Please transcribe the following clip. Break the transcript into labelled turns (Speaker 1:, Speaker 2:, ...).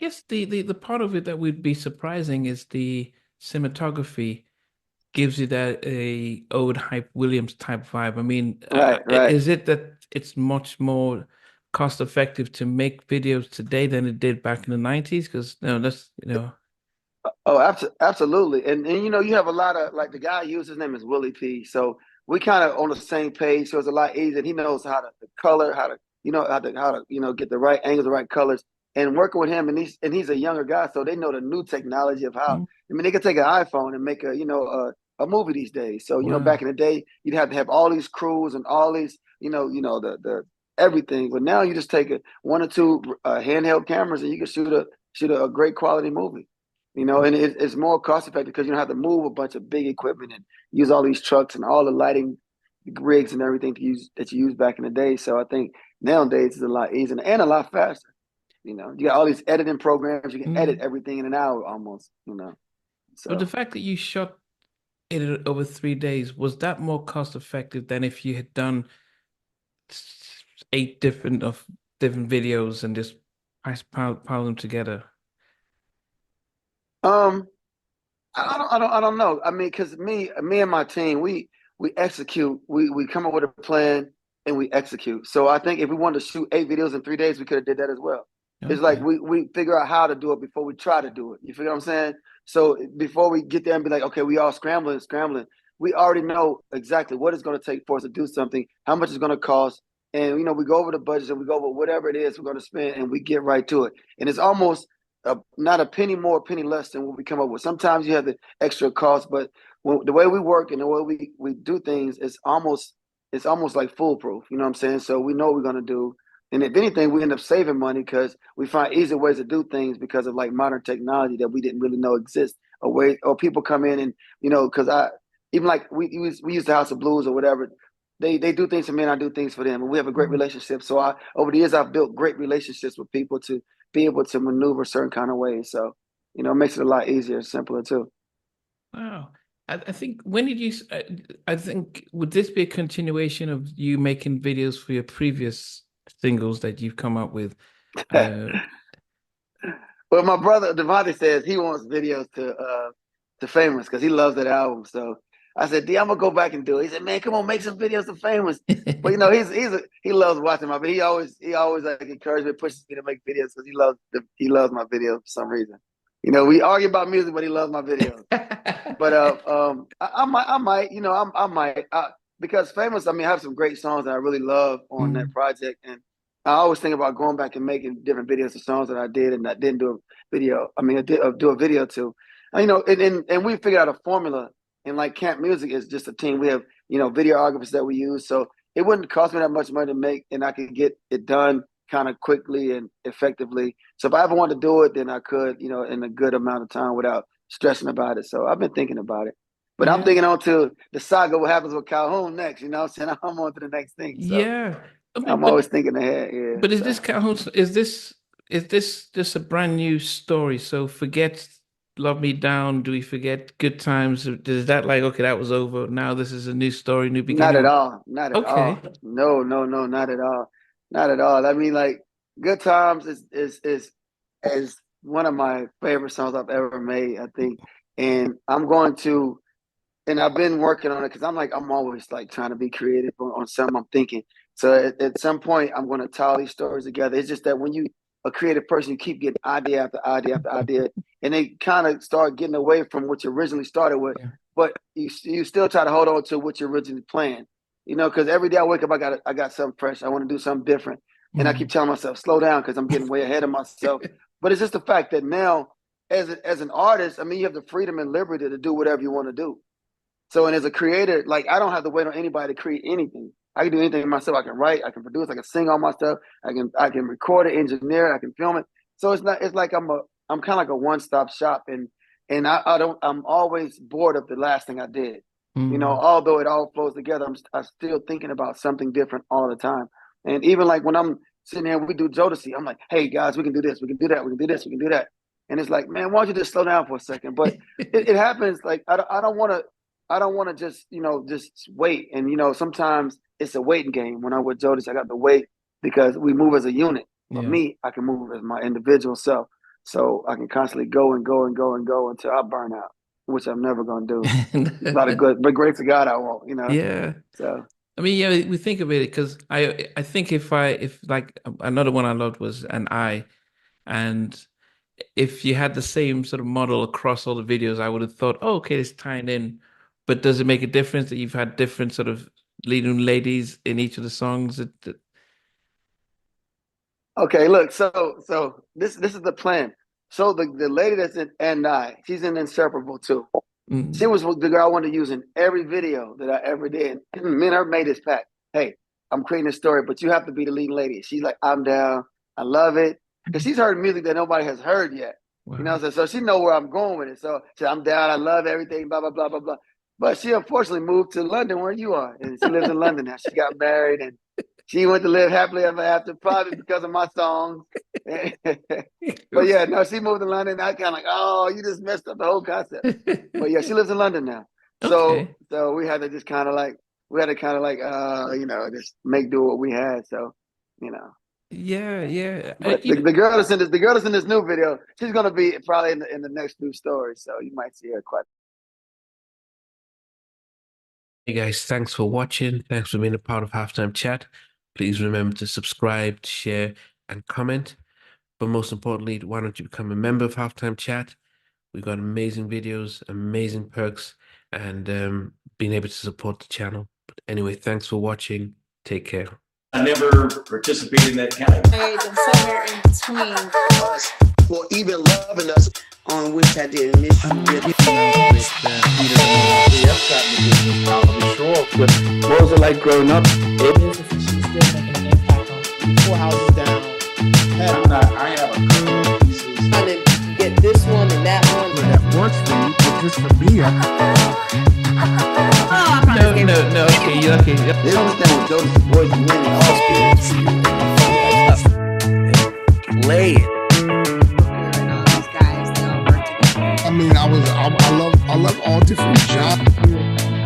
Speaker 1: guess the part of it that would be surprising is the cinematography gives you that a old hype Williams type vibe. I mean,
Speaker 2: Right, right.
Speaker 1: is it that it's much more cost effective to make videos today than it did back in the 90s? Because that's
Speaker 2: Oh, absolutely. And you have a lot of like the guy I use, his name is Willie P. So we kind of on the same page. So it's a lot easier. He knows how to the color, how to get the right angles, the right colors. And working with him, and he's a younger guy, so they know the new technology of how.
Speaker 1: Mm,
Speaker 2: I mean, they could take an iPhone and make a movie these days. So back
Speaker 1: wow.
Speaker 2: in the day, you'd have to have all these crews and all these the everything. But now you just take one or two handheld cameras and you can shoot a great quality movie. And it's more cost effective because you don't have to move a bunch of big equipment and use all these trucks and all the lighting rigs and everything that you use back in the day. So I think nowadays it's a lot easier and a lot faster. You got all these editing programs. You can edit
Speaker 1: Mm.
Speaker 2: everything in an hour almost.
Speaker 1: But the
Speaker 2: So
Speaker 1: fact that you shot it over 3 days, was that more cost effective than if you had done eight different videos and just pile them together?
Speaker 2: um, I don't know. I mean, because me and my team, we execute. We come up with a plan and we execute. So I think if we wanted to shoot 8 videos in 3 days, we could have did that as well. It's like
Speaker 1: Okay.
Speaker 2: we figure out how to do it before we try to do it. You figure what I'm saying? So before we get there and be like, okay, we all scrambling, we already know exactly what it's going to take for us to do something, how much it's going to cost, and we go over the budget and we go over whatever it is we're going to spend, and we get right to it. And it's almost not a penny more, penny less than what we come up with. Sometimes you have the extra cost, but the way we work and the way we do things is almost like foolproof. You know what I'm saying? So we know what we're gonna do, and if anything, we end up saving money because we find easier ways to do things because of like modern technology that we didn't really know exist. Or people come in and because I even like we use the House of Blues or whatever. They do things for me and I do things for them, and we have a great
Speaker 1: Mm.
Speaker 2: relationship. So I over the years I've built great relationships with people to be able to maneuver certain kind of ways. So, it makes it a lot easier, simpler too.
Speaker 1: Wow. I think when did I think would this be a continuation of you making videos for your previous singles that you've come up with? Uh,
Speaker 2: Well, my brother Devante says he wants videos to Famous because he loves that album. So I said, D, I'm gonna go back and do it. He said, man, come on, make some videos to Famous. But he loves watching my video. He always like encourages me, pushes me to make videos because he loves my videos for some reason. We argue about music, but he loves my videos. But I might because Famous. I mean, I have some great songs that I really love on that
Speaker 1: Mm,
Speaker 2: project, and I always think about going back and making different videos of songs that I did and I didn't do a video. I mean, I did do a video to, and we figured out a formula. And like Camp Music is just a team. We have videographers that we use, so it wouldn't cost me that much money to make, and I could get it done kind of quickly and effectively. So if I ever wanted to do it, then I could, in a good amount of time without stressing about it. So I've been thinking about it. But I'm
Speaker 1: yeah.
Speaker 2: thinking on to the saga, what happens with Calhoun next, what I'm saying? I'm on to the next thing. So
Speaker 1: Yeah. I mean,
Speaker 2: I'm always thinking ahead. Yeah.
Speaker 1: but is this
Speaker 2: So
Speaker 1: count? Is this just a brand new story? So forget Love Me Down. Do we forget Good Times? Is that like okay, that was over. Now this is a new story, new
Speaker 2: not at
Speaker 1: beginning.
Speaker 2: all. Not at
Speaker 1: Okay.
Speaker 2: all. No, no, no, not at all. Not at all. I mean, like Good Times is one of my favorite songs I've ever made, I think. And I've been working on it because I'm always like trying to be creative on something I'm thinking. So at some point I'm going to tie all these stories together. It's just that when you a creative person, you keep getting idea after idea after idea, and they kind of start getting away from what you originally started with.
Speaker 1: Yeah.
Speaker 2: But you still try to hold on to what you originally planned. Because every day I wake up, I got something fresh. I want to do something different, and I keep
Speaker 1: Mm.
Speaker 2: telling myself slow down because I'm getting way ahead of myself. But it's just the fact that now, as an artist, I mean, you have the freedom and liberty to do whatever you want to do. So, and as a creator, like I don't have to wait on anybody to create anything. I can do anything myself. I can write, I can produce, I can sing all my stuff. I can record it, engineer it, I can film it. So it's like I'm kind of like a one stop shop, and I don't I'm always bored of the last thing I did.
Speaker 1: Mm.
Speaker 2: Although it all flows together, I'm still thinking about something different all the time. And even like when I'm sitting here, we do Jodeci. I'm like, hey guys, we can do this, we can do that, we can do this, we can do that. And it's like, man, why don't you just slow down for a second? But it happens. Like I don't want to just wait. And sometimes it's a waiting game. When I'm with Jodeci, I got to wait because we move as a unit. But
Speaker 1: Yeah.
Speaker 2: me, I can move as my individual self. so I can constantly go and go and go and go until I burn out, which I'm never gonna do. It's not a good, but grace to God, I won't.
Speaker 1: Yeah.
Speaker 2: So
Speaker 1: I mean, yeah, we think of it because I think if like another one I loved was an eye, and if you had the same sort of model across all the videos, I would have thought, oh, okay, it's tying in. But does it make a difference that you've had different sort of leading ladies in each of the songs?
Speaker 2: okay, look, so this is the plan. So the lady that's in and I, she's in Inseparable too. She was the girl I wanted to use in every video that I ever did. Me and her made this pact. Hey, I'm creating a story, but you have to be the leading lady. She's like, I'm down. I love it. Because she's heard music that nobody has heard yet.
Speaker 1: Wow.
Speaker 2: So she know where I'm going with it. So she said, I'm down. I love everything, blah, blah, blah, blah, blah. But she unfortunately moved to London where you are. And she lives in London now. She got married and she went to live happily ever after, probably because of my songs. But yeah, no, she moved to London. I kind of like, oh, you just messed up the whole concept. But yeah, she lives in London now.
Speaker 1: Okay.
Speaker 2: So we had to just kind of like, just make do what we had. So,
Speaker 1: Yeah, yeah.
Speaker 2: But the girl that's in this new video, she's gonna be probably in the next new story. So you might see her quite.
Speaker 3: Hey guys, thanks for watching. Thanks for being a part of Halftime Chat. Please remember to subscribe, share, and comment. But most importantly, why don't you become a member of Halftime Chat? We've got amazing videos, amazing perks, and being able to support the channel. But anyway, thanks for watching. Take care.
Speaker 4: I never participated in that kind of.
Speaker 5: And somewhere in between
Speaker 6: us, or even loving us, on which I didn't miss you.
Speaker 2: What was it like growing up?
Speaker 7: She's still making an impact on 4 houses down.
Speaker 4: I have a couple of pieces.
Speaker 5: trying to get this one and that one.
Speaker 8: That works for you, but just for me,
Speaker 1: No. Okay.
Speaker 2: They don't understand what Jodeci boys do in all
Speaker 6: Play it.
Speaker 5: These guys, they all work together.
Speaker 8: I mean, I love all different genres.